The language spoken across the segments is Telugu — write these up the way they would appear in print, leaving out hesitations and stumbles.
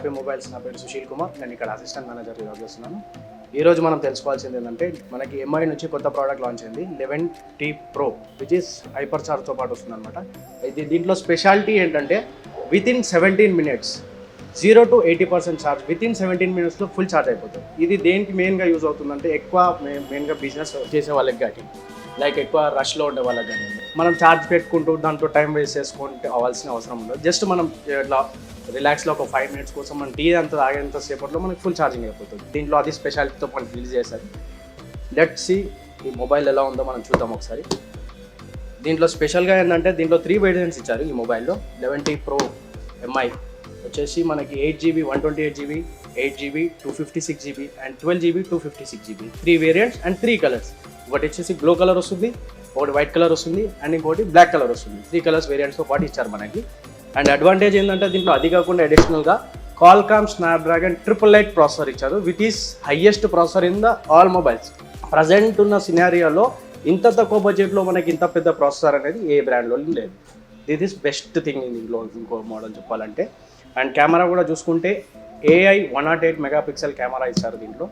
Happy mobiles. నా పేరు సుశీల్ కుమార్, నేను ఇక్కడ అసిస్టెంట్ మేనేజర్ వర్క్ చేస్తున్నాను. ఈరోజు మనం తెలుసుకోవాల్సింది ఏంటంటే మనకి ఎంఐ నుంచి కొత్త ప్రోడక్ట్ లాంచ్ అయింది 11T Pro, which is hyper ఛార్జ్తో పాటు వస్తుంది అనమాట. ఇది దీంట్లో స్పెషాలిటీ ఏంటంటే within 17 minutes 0 to 80% charge within 17 minutesలో ఫుల్ ఛార్జ్ అయిపోతుంది. ఇది దేనికి మెయిన్గా యూజ్ అవుతుందంటే ఎక్కువ మెయిన్గా బిజినెస్ చేసే వాళ్ళకి కానీ, లైక్ ఎక్కువ రష్లో ఉండే వాళ్ళకి కానీ, మనం ఛార్జ్ పెట్టుకుంటూ దాంట్లో టైం వేస్ట్ చేసుకుంటే అవ్వాల్సిన అవసరం ఉండదు. జస్ట్ మనం ఇట్లా రిలాక్స్లో ఒక 5 minutes కోసం మనం టీ అంతా తాగేంత సేపట్లో మనకి ఫుల్ ఛార్జింగ్ అయిపోతుంది. దీంట్లో అది స్పెషాలిటీతో మనం రిలీజ్ చేశారు. లెట్స్ సీ ఈ మొబైల్ ఎలా ఉందో మనం చూద్దాం ఒకసారి. దీంట్లో స్పెషల్గా ఏంటంటే దీంట్లో 3 వేరియంట్స్ ఇచ్చారు ఈ మొబైల్లో. 11T Pro ఎంఐ వచ్చేసి మనకి 8GB 128GB 8GB 256GB and 12GB 256GB 3 variants and 3 colours. ఒకటి వచ్చేసి బ్లూ కలర్ వస్తుంది, ఒకటి వైట్ కలర్ వస్తుంది అండ్ ఇంకోటి బ్లాక్ కలర్ వస్తుంది. 3 కలర్స్ వేరియంట్స్తో పాటు ఇచ్చారు మనకి. అండ్ అడ్వాంటేజ్ ఏంటంటే దీంట్లో అది కాకుండా అడిషనల్గా Qualcomm Snapdragon 888 ప్రాసెసర్ ఇచ్చారు, which is highest processor in the all mobiles. Present ఉన్న సినారియోలో ఇంత తక్కువ బడ్జెట్లో మనకి ఇంత పెద్ద ప్రాసెసర్ అనేది ఏ బ్రాండ్లో లేదు. దిస్ ఈస్ బెస్ట్ థింగ్ దీంట్లో ఇంకో మోడల్ చెప్పాలంటే. అండ్ కెమెరా కూడా చూసుకుంటే AI 108 మెగాపిక్సెల్ కెమెరా ఇచ్చారు దీంట్లో.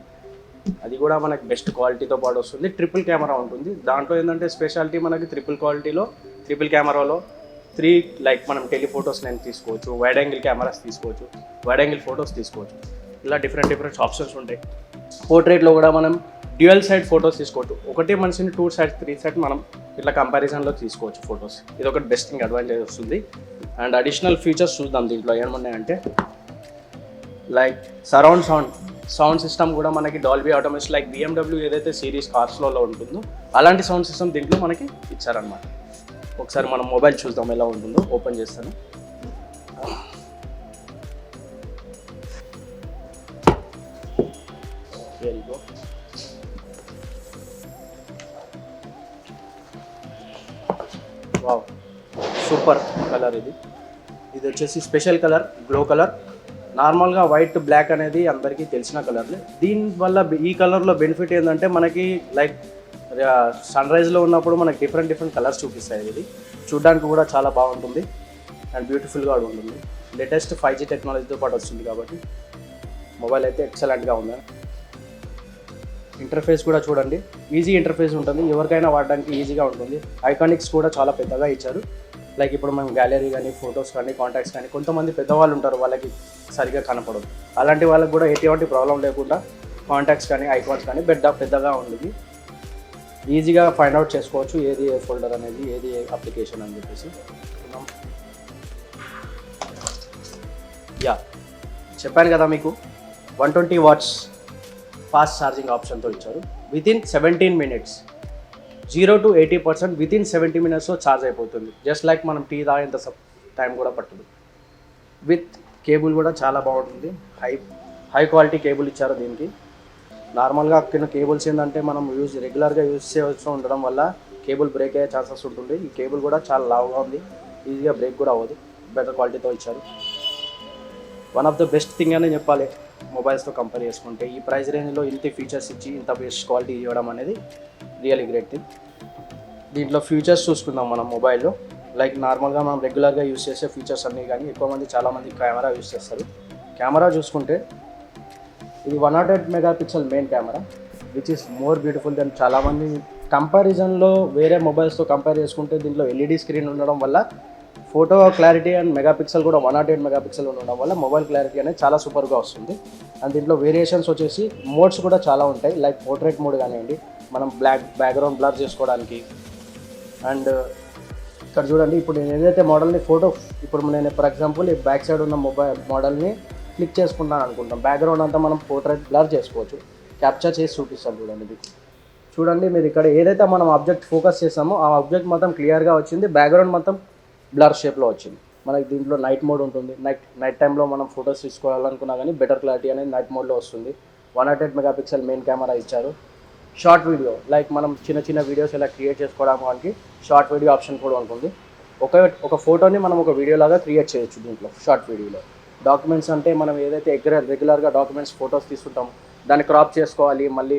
అది కూడా మనకి బెస్ట్ క్వాలిటీతో పాటు వస్తుంది. ట్రిపుల్ కెమెరా ఉంటుంది దాంట్లో. ఏంటంటే స్పెషాలిటీ మనకి ట్రిపుల్ కెమెరాలో 3 లైక్ మనం టెలిఫోటోస్ నేను తీసుకోవచ్చు, వైడ్ యాంగిల్ కెమెరాస్ తీసుకోవచ్చు, వైడ్ యాంగిల్ ఫొటోస్ తీసుకోవచ్చు. ఇలా డిఫరెంట్ ఆప్షన్స్ ఉంటాయి. పోర్ట్రేట్లో కూడా మనం డ్యూయల్ సైడ్ ఫొటోస్ తీసుకోవచ్చు. ఒకటే మనిషిని 2 sides 3 sides మనం ఇట్లా కంపారిజన్లో తీసుకోవచ్చు ఫొటోస్. ఇది ఒకటి బెస్ట్ థింగ్ అడ్వాంటేజ్ వస్తుంది. అండ్ అడిషనల్ ఫీచర్స్ చూద్దాం దీంట్లో ఏమున్నాయంటే, లైక్ సరౌండ్ సౌండ్ సిస్టమ్ కూడా మనకి డాల్బీ అట్మాస్, లైక్ BMW ఏదైతే సిరీస్ కార్స్లో ఉంటుందో అలాంటి సౌండ్ సిస్టమ్ దీంట్లో మనకి ఇచ్చారనమాట. ఒకసారి మనం మొబైల్ చూద్దాం ఎలా ఉంటుందో. ఓపెన్ చేస్తాను. వావ్, సూపర్ కలర్ ఇది వచ్చేసి స్పెషల్ కలర్ గ్లో కలర్. నార్మల్గా వైట్ బ్లాక్ అనేది అందరికీ తెలిసిన కలర్లే. దీనివల్ల ఈ కలర్లో బెనిఫిట్ ఏంటంటే మనకి లైక్ సన్ రైజ్లో ఉన్నప్పుడు మనకి డిఫరెంట్ కలర్స్ చూపిస్తాయి. ఇది చూడడానికి కూడా చాలా బాగుంటుంది అండ్ బ్యూటిఫుల్గా ఉంటుంది. లేటెస్ట్ 5G టెక్నాలజీతో పాటు వస్తుంది కాబట్టి మొబైల్ అయితే ఎక్సలెంట్గా ఉంది. ఇంటర్ఫేస్ కూడా చూడండి, ఈజీ ఇంటర్ఫేస్ ఉంటుంది, ఎవరికైనా వాడడానికి ఈజీగా ఉంటుంది. ఐకానిక్స్ కూడా చాలా పెద్దగా ఇచ్చారు. లైక్ ఇప్పుడు మనం గ్యాలరీ కానీ, ఫొటోస్ కానీ, కాంటాక్ట్స్ కానీ, కొంతమంది పెద్దవాళ్ళు ఉంటారు వాళ్ళకి సరిగ్గా కనపడదు. అలాంటి వాళ్ళకి కూడా ఎటువంటి ప్రాబ్లం లేకుండా కాంటాక్ట్స్ కానీ, ఐకాన్స్ కానీ పెద్దగా ఉంటుంది. ఈజీగా ఫైండ్ అవుట్ చేసుకోవచ్చు ఏది ఏ ఫోల్డర్ అనేది, ఏది ఏ అప్లికేషన్ అని చెప్పేసి. చెప్పాను కదా మీకు 120 watts ఫాస్ట్ ఛార్జింగ్ ఆప్షన్తో ఇచ్చారు. వితిన్ 17 minutes 0 to 80% వితిన్ 70 minutesలో ఛార్జ్ అయిపోతుంది. జస్ట్ లైక్ మనం టీ తాగేంత టైం కూడా పట్టదు. విత్ కేబుల్ కూడా చాలా బాగుంటుంది. హై క్వాలిటీ కేబుల్ ఇచ్చారు దీనికి. నార్మల్గా కింద కేబుల్స్ ఏంటంటే మనం రెగ్యులర్గా యూజ్ చేస్తూ ఉండడం వల్ల కేబుల్ బ్రేక్ అయ్యే ఛాన్సెస్ ఉంటుంది. ఈ కేబుల్ కూడా చాలా లావుగా ఉంది, ఈజీగా బ్రేక్ కూడా అవ్వదు. బెటర్ క్వాలిటీతో ఇచ్చారు. One of the best thing అనే చెప్పాలి మొబైల్స్తో కంపేర్ చేసుకుంటే. ఈ ప్రైస్ రేంజ్లో ఇంత ఫీచర్స్ ఇచ్చి ఇంత బెస్ట్ క్వాలిటీ ఇవ్వడం అనేది రియల్లీ గ్రేట్ థింగ్. దీంట్లో ఫీచర్స్ చూసుకుందాం మనం మొబైల్లో. లైక్ నార్మల్గా మనం రెగ్యులర్గా యూజ్ చేసే ఫీచర్స్ అన్నీ కానీ చాలామంది కెమెరా యూజ్ చేస్తారు. కెమెరా చూసుకుంటే ఇది 108 megapixel main camera, which is more beautiful than చాలామంది కంపారిజన్లో వేరే మొబైల్స్తో కంపేర్ చేసుకుంటే దీంట్లో LED స్క్రీన్ ఉండడం వల్ల ఫోటో క్లారిటీ అండ్ మెగాపిక్సెల్ కూడా 108 మెగాపిక్సెల్ ఉండడం వల్ల మొబైల్ క్లారిటీ అనేది చాలా సూపర్గా వస్తుంది. అండ్ దీంట్లో వేరియేషన్స్ వచ్చేసి మోడ్స్ కూడా చాలా ఉంటాయి. లైక్ పోర్ట్రేట్ మోడ్ కానివ్వండి, మనం బ్యాక్గ్రౌండ్ బ్లర్ చేసుకోవడానికి. అండ్ ఇక్కడ చూడండి, ఇప్పుడు నేను ఏదైతే మోడల్ని ఇప్పుడు నేను ఫర్ ఎగ్జాంపుల్ ఈ బ్యాక్ సైడ్ ఉన్న మొబైల్ మోడల్ని క్లిక్ చేసుకుంటాను అనుకుంటాం. బ్యాక్గ్రౌండ్ అంతా మనం పోర్ట్రేట్ బ్లర్ చేసుకోవచ్చు, క్యాప్చర్ చేసి చూపిస్తాను. చూడండి మీరు ఇక్కడ ఏదైతే మనం ఆబ్జెక్ట్ ఫోకస్ చేసామో ఆ ఆబ్జెక్ట్ మొత్తం క్లియర్గా వచ్చింది, బ్యాక్గ్రౌండ్ మొత్తం బ్లర్ షేప్లో వచ్చింది. మనకి దీంట్లో నైట్ మోడ్ ఉంటుంది. నైట్ టైంలో మనం ఫొటోస్ తీసుకోవాలనుకున్నా కానీ బెటర్ క్లారిటీ అనేది నైట్ మోడ్లో వస్తుంది. 108 మెగాపిక్సెల్ మెయిన్ కెమెరా ఇచ్చారు. షార్ట్ వీడియో, లైక్ మనం చిన్న వీడియోస్ ఇలా క్రియేట్ చేసుకోవడానికి షార్ట్ వీడియో ఆప్షన్ కూడా ఉంటుంది. ఒక ఫోటోని మనం ఒక వీడియో లాగా క్రియేట్ చేయొచ్చు దీంట్లో షార్ట్ వీడియోలో. డాక్యుమెంట్స్ అంటే మనం ఏదైతే రెగ్యులర్గా డాక్యుమెంట్స్ ఫొటోస్ తీసుకుంటామో దాన్ని క్రాప్ చేసుకోవాలి, మళ్ళీ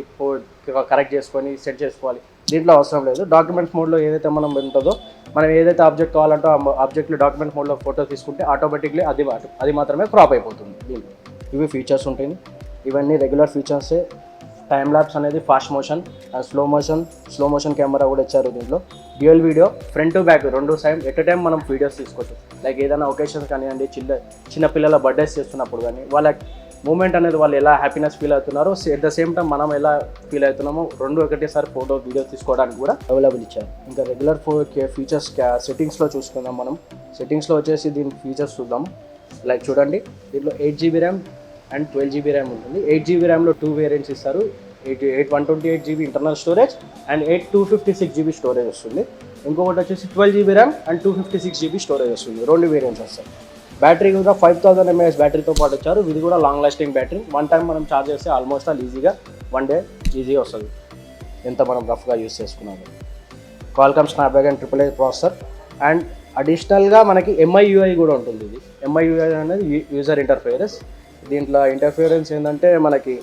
కరెక్ట్ చేసుకొని సెట్ చేసుకోవాలి. దీంట్లో అవసరం లేదు. డాక్యుమెంట్స్ మోడ్లో ఏదైతే మనం ఉంటుందో, మనం ఏదైతే ఆబ్జెక్ట్ కావాలంటో ఆ ఆబ్జెక్ట్లో డాక్యుమెంట్ మోడ్లో ఫోటో తీసుకుంటే ఆటోమేటిక్లీ అది మాత్రమే క్రాప్ అయిపోతుంది దీంట్లో. ఇవి ఫీచర్స్ ఉంటాయి. ఇవన్నీ రెగ్యులర్ ఫీచర్సే. టైమ్ ల్యాప్స్ అనేది fast motion and slow motion camera కూడా ఇచ్చారు దీంట్లో. Dual video front to back రెండు సైడ్ ఎట్ టైం మనం వీడియోస్ తీసుకోవచ్చు. లైక్ ఏదైనా ఒకేషన్స్ కానివ్వండి, చిన్న పిల్లల బర్త్డేస్ చేస్తున్నప్పుడు కానీ వాళ్ళ మూమెంట్ అనేది వాళ్ళు ఎలా హ్యాపీనెస్ ఫీల్ అవుతున్నారో ఎట్ ద సేమ్ టైం మనం ఎలా ఫీల్ అవుతున్నామో రెండు ఒకటేసారి ఫోటో వీడియో తీసుకోవడానికి కూడా అవైలబుల్ ఇచ్చారు. ఇంకా రెగ్యులర్ ఫీచర్స్ సెట్టింగ్స్లో చూసుకుందాం. మనం సెట్టింగ్స్లో వచ్చేసి దీని ఫీచర్స్ చూద్దాం. లైక్ చూడండి, దీంట్లో 8GB RAM and 12GB RAM ఉంటుంది. 8GB ర్యామ్లో 2 వేరియంట్స్ ఇస్తారు. 128GB internal storage and 256GB storage వస్తుంది. ఇంకొకటి వచ్చేసి 12GB RAM and 256GB storage వస్తుంది. రెండు వేరియంట్స్ వస్తాయి. బ్యాటరీ కూడా 5000 mAh బ్యాటరీతో పాటు వచ్చారు. ఇది కూడా long lasting battery. One time మనం ఛార్జ్ చేస్తే ఆల్మోస్ట్ ఈజీగా 1 డే ఈజీగా వస్తుంది, ఎంత మనం రఫ్గా యూస్ చేసుకున్నాము. Qualcomm Snapdragon 888 ప్రాసెసర్ అండ్ అడిషనల్గా మనకి MIUI కూడా ఉంటుంది. ఇది MIUI అనేది యూజర్ ఇంటర్ఫేరెన్స్. దీంట్లో ఇంటర్ఫియరెన్స్ ఏంటంటే మనకి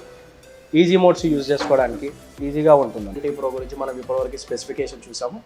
ఈజీ మోడ్స్ యూజ్ చేసుకోవడానికి ఈజీగా ఉంటుంది. 11T Pro గురించి మనం ఇప్పటివరకు స్పెసిఫికేషన్ చూసాము.